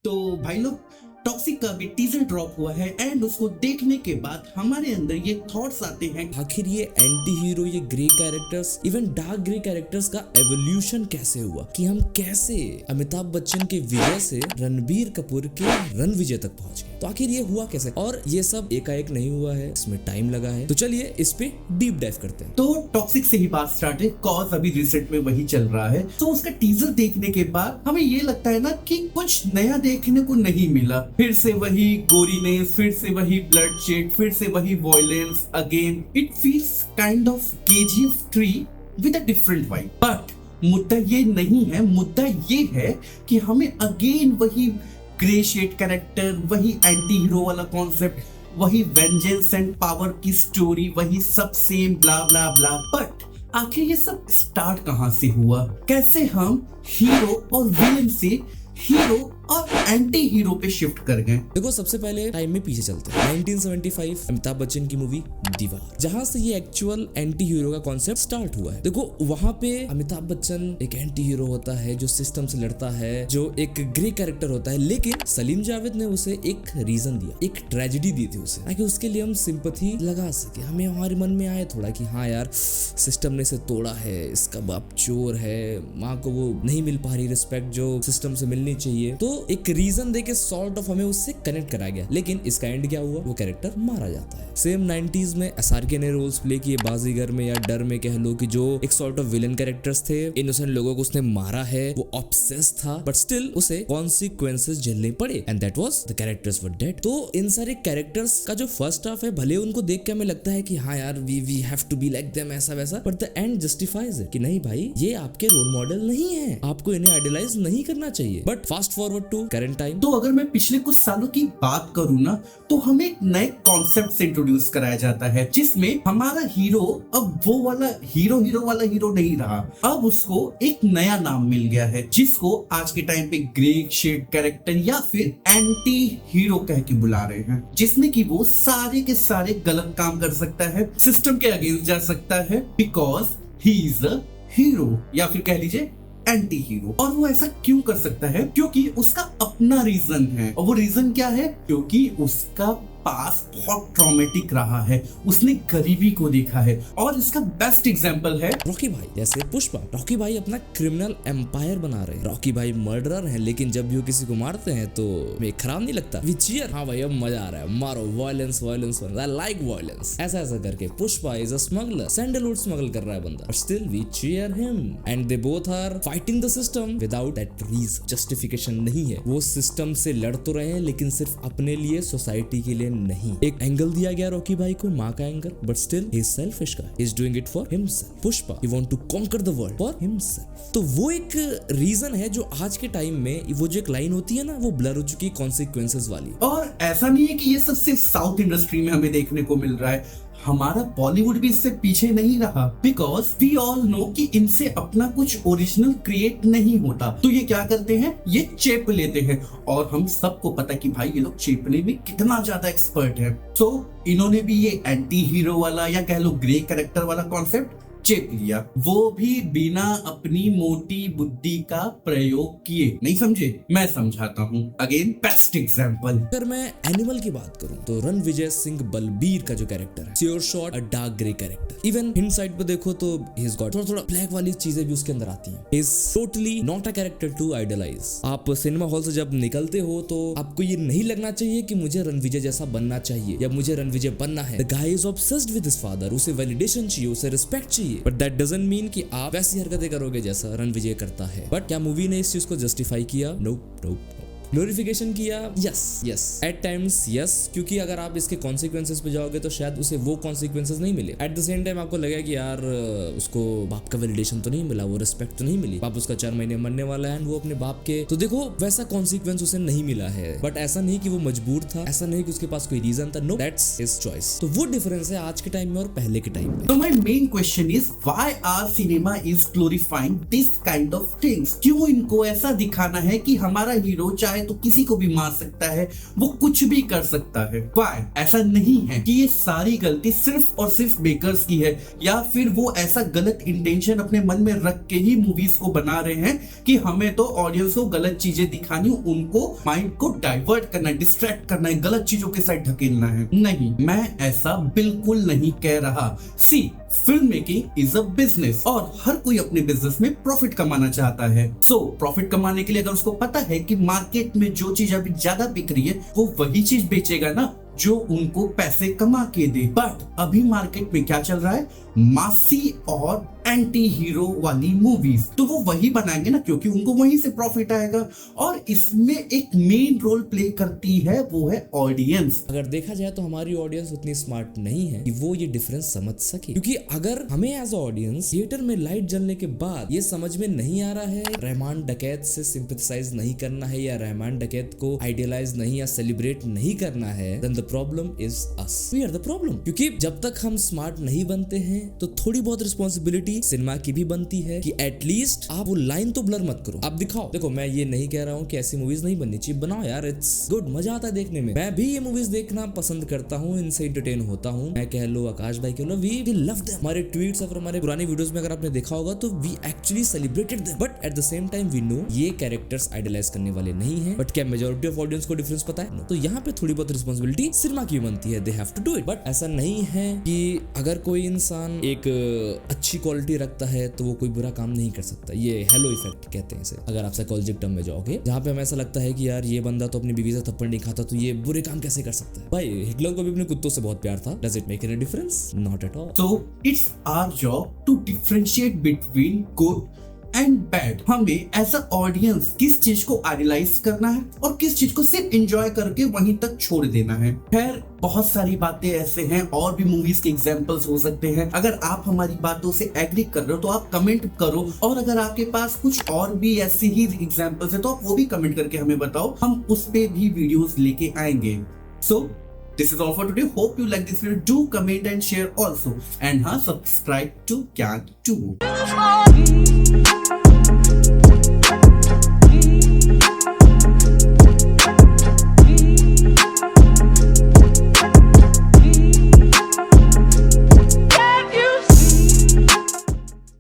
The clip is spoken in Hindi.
तो भाई लोग, टॉक्सिक का भी टीजर ड्रॉप हुआ है एंड उसको देखने के बाद हमारे अंदर ये थॉट्स आते हैं, आखिर ये एंटी हीरो, ये grey characters, even dark grey characters का एवोल्यूशन कैसे हुआ, कि हम कैसे अमिताभ बच्चन के विजय से रणबीर कपूर के रणविजय तक पहुंच गए। तो आखिर ये हुआ कैसे, और ये सब एकाएक नहीं हुआ है, इसमें टाइम लगा है। तो चलिए इस पे डीप डाइव करते हैं। तो टॉक्सिक से ही बात स्टार्ट है, कॉज अभी रिसेंट में वही चल रहा है। तो उसका टीजर देखने के बाद हमें ये लगता है ना कि कुछ नया देखने को नहीं मिला। फिर से वही गोरीनेस, फिर से वही ब्लड शेड, फिर से वही violence again. It feels kind of KGF 3 with a different vibe. But मुद्दा ये नहीं है, मुद्दा ये है कि हमें अगेन वही ग्रे शेड कैरेक्टर, वही एंटी हीरो वाला कॉन्सेप्ट, वही वेंजेंस एंड पावर की स्टोरी, वही सब same blah blah blah. But आखिर ये सब स्टार्ट कहां से हुआ? कैसे हम हीरो और विलेन से हीरो और एंटी हीरो पे शिफ्ट कर गए? देखो, सबसे पहले टाइम में पीछे चलते हैं। 1975 अमिताभ बच्चन की मूवी दीवार, जहां से ये एक्चुअल एंटी हीरो का कॉन्सेप्ट स्टार्ट हुआ है। देखो, वहां पे अमिताभ बच्चन एक एंटी हीरो होता है जो सिस्टम से लड़ता है, जो एक ग्रे कैरेक्टर होता है, लेकिन सलीम जावेद ने उसे एक रीजन दिया, एक ट्रेजेडी दी थी उसे, ताकि उसके लिए हम सिंपैथी लगा सके, हमें हमारे मन में आए थोड़ा कि हाँ यार, सिस्टम ने इसे तोड़ा है, इसका बाप चोर है, माँ को वो नहीं मिल पा रही रिस्पेक्ट जो सिस्टम से मिलनी चाहिए। तो एक रीजन देके सॉर्ट ऑफ हमें उससे कनेक्ट कराया गया। लेकिन इसका एंड क्या हुआ? वो कैरेक्टर मारा जाता है। सेम 90s में SRK ने रोल्स प्ले किए बाजीगर में या डर में, कह लो, कि जो एक सॉर्ट ऑफ विलन कैरेक्टर्स थे, इनोसेंट लोगों को उसने मारा है, वो ऑब्सेस्ड था, बट स्टिल उसे कॉन्सिक्वेंसेस झेलने पड़े and that was the characters were dead. तो इन सारे कैरेक्टर्स का जो फर्स्ट हाफ है, भले उनको देख के हमें लगता है कि हाँ यार, we have to be like them, ऐसा वैसा, but the end justifies it कि नहीं भाई, ये आपके रोल मॉडल नहीं है, आपको इन्हें आइडलाइज नहीं करना चाहिए। But fast forward to current time. तो अगर मैं पिछले कुछ सालों की बात करूं ना, तो हमें एक नए कॉन्सेप्ट से इंट्रोड्यूस कराया जाता है, जिसमें हमारा हीरो अब वो वाला हीरो वाला हीरो नहीं रहा। अब उसको एक नया नाम मिल गया है, जिसको आज के टाइम पे ग्रे शेड कैरेक्टर या फिर एंटी हीरो कह के बुला रहे हैं, जिसमें कि वो सारे के सारे गलत काम कर सकता है, सिस्टम के अगेंस्ट जा सकता है, because he is a hero, या फिर कह लीजिए एंटी हीरो। और वो ऐसा क्यों कर सकता है? क्योंकि उसका अपना रीजन है। और वो रीजन क्या है? क्योंकि उसका पास बहुत ट्रॉमेटिक रहा है, उसने गरीबी को देखा है। और इसका बेस्ट एग्जांपल है रॉकी भाई, जैसे पुष्पा। रॉकी भाई अपना क्रिमिनल एम्पायर बना रहे हैं। रॉकी भाई मर्डरर हैं, लेकिन जब भी वो किसी को मारते हैं तो हमें खराब नहीं लगता, वी चीयर, हाँ भाई अब मजा आ रहा है, मारो, violence violence, I like violence, ऐसा ऐसा करके। Pushpa is a smuggler, sandalwood smuggle कर रहा है बंदा, but still we cheer him and they both are fighting the system without that reason. Justification नहीं है, वो सिस्टम से लड़ तो रहे हैं, लेकिन सिर्फ अपने लिए, सोसाइटी के लिए नहीं। एक एंगल दिया गया रॉकी भाई को, माँ का angle, but still he is selfish guy, he is doing it for himself. Pushpa, he want to conquer the world for himself. तो वो एक रीजन है जो आज के टाइम में, वो जो एक लाइन होती है ना, वो ब्लर हो चुकी है कॉन्सिक्वेंसेस वाली। और ऐसा नहीं है कि ये सब सिर्फ साउथ इंडस्ट्री में हमें देखने को मिल रहा है, हमारा बॉलीवुड भी इससे पीछे नहीं रहा, बिकॉज वी ऑल नो कि इनसे अपना कुछ ओरिजिनल क्रिएट नहीं होता। तो ये क्या करते हैं? ये चेप लेते हैं, और हम सबको पता कि भाई ये लोग चेपने में कितना ज्यादा एक्सपर्ट है। तो इन्होंने भी ये एंटी हीरो वाला या कह लो ग्रे कैरेक्टर वाला कॉन्सेप्ट चेप लिया, वो भी बिना अपनी मोटी बुद्धि का प्रयोग किए। नहीं समझे? मैं समझाता हूँ। अगेन बेस्ट एग्जांपल, अगर मैं एनिमल की बात करूं तो रणविजय सिंह बलबीर का जो कैरेक्टर है, sure shot a dark grey character. Even hindsight पे देखो तो ही इज गॉट थोड़ा ब्लैक वाली चीजें भी उसके अंदर आती हैं। Is totally not a character to idealise. आप सिनेमा हॉल से जब निकलते हो तो आपको ये नहीं लगना चाहिए कि मुझे रणविजय जैसा बनना चाहिए या मुझे रणविजय बनना है। The guy is obsessed with his father, उसे वैलिडेशन चाहिए, उसे रिस्पेक्ट चाहिए, बट दैट डजंट मीन कि आप वैसी हरकतें करोगे जैसा रणविजय करता है। बट क्या मूवी ने इस चीज को जस्टिफाई किया? नोप नोप। ग्लोरिफिकेशन किया? यस एट टाइम्स यस, क्योंकि अगर आप इसके कॉन्सिक्वेंसेस पे जाओगे तो शायद उसे वो कॉन्सिक्वेंसेस नहीं मिले। एट द सेम टाइम आपको लगा कि यार उसको बाप का वैलिडेशन तो नहीं मिला, वो रिस्पेक्ट तो नहीं मिली, बाप उसका 4 महीने मरने वाला है, वो अपने बाप के, तो देखो वैसा कॉन्सिक्वेंस उसे नहीं मिला है। बट ऐसा नहीं कि वो मजबूर था, ऐसा नहीं कि उसके पास कोई रीजन था, नो, दैट्स हिज चॉइस। तो वो डिफरेंस है आज के टाइम में और पहले के टाइम में। तो my main question is why are cinema is glorifying this kind of things? क्यों इनको ऐसा दिखाना है कि हमारा हीरो चाहे चाहे तो किसी को भी मार सकता है, वो कुछ भी कर सकता है। वाई? ऐसा नहीं है कि ये सारी गलती सिर्फ और सिर्फ मेकर्स की है, या फिर वो ऐसा गलत इंटेंशन अपने मन में रख के ही मूवीज को बना रहे हैं कि हमें तो ऑडियंस को गलत चीजें दिखानी, उनको माइंड को डाइवर्ट करना है, डिस्ट्रैक्ट करना है, गलत चीजों के साथ ढकेलना है। नहीं, मैं ऐसा बिल्कुल नहीं कह रहा। See, film making is a business और हर कोई अपने बिजनेस में प्रॉफिट कमाना चाहता है। सो प्रॉफिट कमाने के लिए अगर उसको पता है कि मार्केट में जो चीज अभी ज्यादा बिक रही है, वो वही चीज बेचेगा ना जो उनको पैसे कमा के दे। बट अभी मार्केट में क्या चल रहा है? मासी और एंटी हीरो वाली मूवीज, तो वो वही बनाएंगे ना, क्योंकि उनको वहीं से प्रॉफिट आएगा। और इसमें एक मेन रोल प्ले करती है, वो है ऑडियंस। अगर देखा जाए तो हमारी ऑडियंस उतनी स्मार्ट नहीं है कि वो ये डिफरेंस समझ सके, क्योंकि अगर हमें एज ऑडियंस थिएटर में लाइट जलने के बाद ये समझ में नहीं आ रहा है रहमान डकैत से सिंपैथाइज नहीं करना है, या रहमान डकैत को आइडियलाइज नहीं या सेलिब्रेट नहीं करना है, then the problem is us, we are the problem. क्योंकि जब तक हम स्मार्ट नहीं बनते हैं तो थोड़ी बहुत रिस्पॉन्सिबिलिटी सिनेमा की भी बनती है कि एटलीस्ट आप वो लाइन तो ब्लर मत करो, आप दिखाओ। देखो, मैं ये नहीं कह रहा हूँ कि ऐसी मूवीज नहीं बननी चाहिए, बनाओ यार, इट्स गुड, मजा आता है देखने में। मैं भी ये मूवीज देखना पसंद करता हूँ, इनसे एंटरटेन होता हूँ। मैं कह लो, आकाश भाई कह लो, वी लव देम। हमारे ट्वीट्स और हमारे पुरानी वीडियोस में अगर आपने देखा होगा तो we actually celebrated them, but at the same time we know ये कैरेक्टर्स आइडलाइज करने वाले नहीं है। बट क्या मेजॉरिटी ऑफ ऑडियंस को डिफरेंस पता है? तो यहाँ पे थोड़ी बहुत रिस्पॉन्सिबिलिटी सिनेमा की बनती है, they have to do it. But ऐसा नहीं है कि अगर कोई इंसान एक अच्छी क्वालिटी रखता है तो वो कोई बुरा काम नहीं कर सकता। ये हेलो इफेक्ट कहते हैं इसे, अगर आप साइकोलॉजिक टर्म में जाओगे, जहाँ पे हमें ऐसा लगता है कि यार ये बंदा तो अपनी बीवी से थप्पड़ नहीं खाता, तो ये बुरे काम कैसे कर सकता है? भाई, हिटलर को भी अपने कुत्तों से बहुत प्यार था। Does it make any difference? Not at all. So it's our job to differentiate between good and bad. हमें एज अ ऑडियंस किस चीज को आइडलाइज करना है और किस चीज को सिर्फ एंजॉय करके वहीं तक छोड़ देना है। खैर, बहुत सारी बातें ऐसे हैं, और भी मूवीज के एग्जांपल्स हो सकते हैं। अगर आप हमारी बातों से एग्री कर रहे हो तो आप कमेंट करो, और अगर आपके पास कुछ और भी ऐसे ही एग्जांपल्स है तो आप वो भी कमेंट करके हमें बताओ, हम उस पे भी वीडियोस लेके आएंगे। सो this is all for today. Hope you like this video. Do comment and share also, and subscribe to Kyan 2.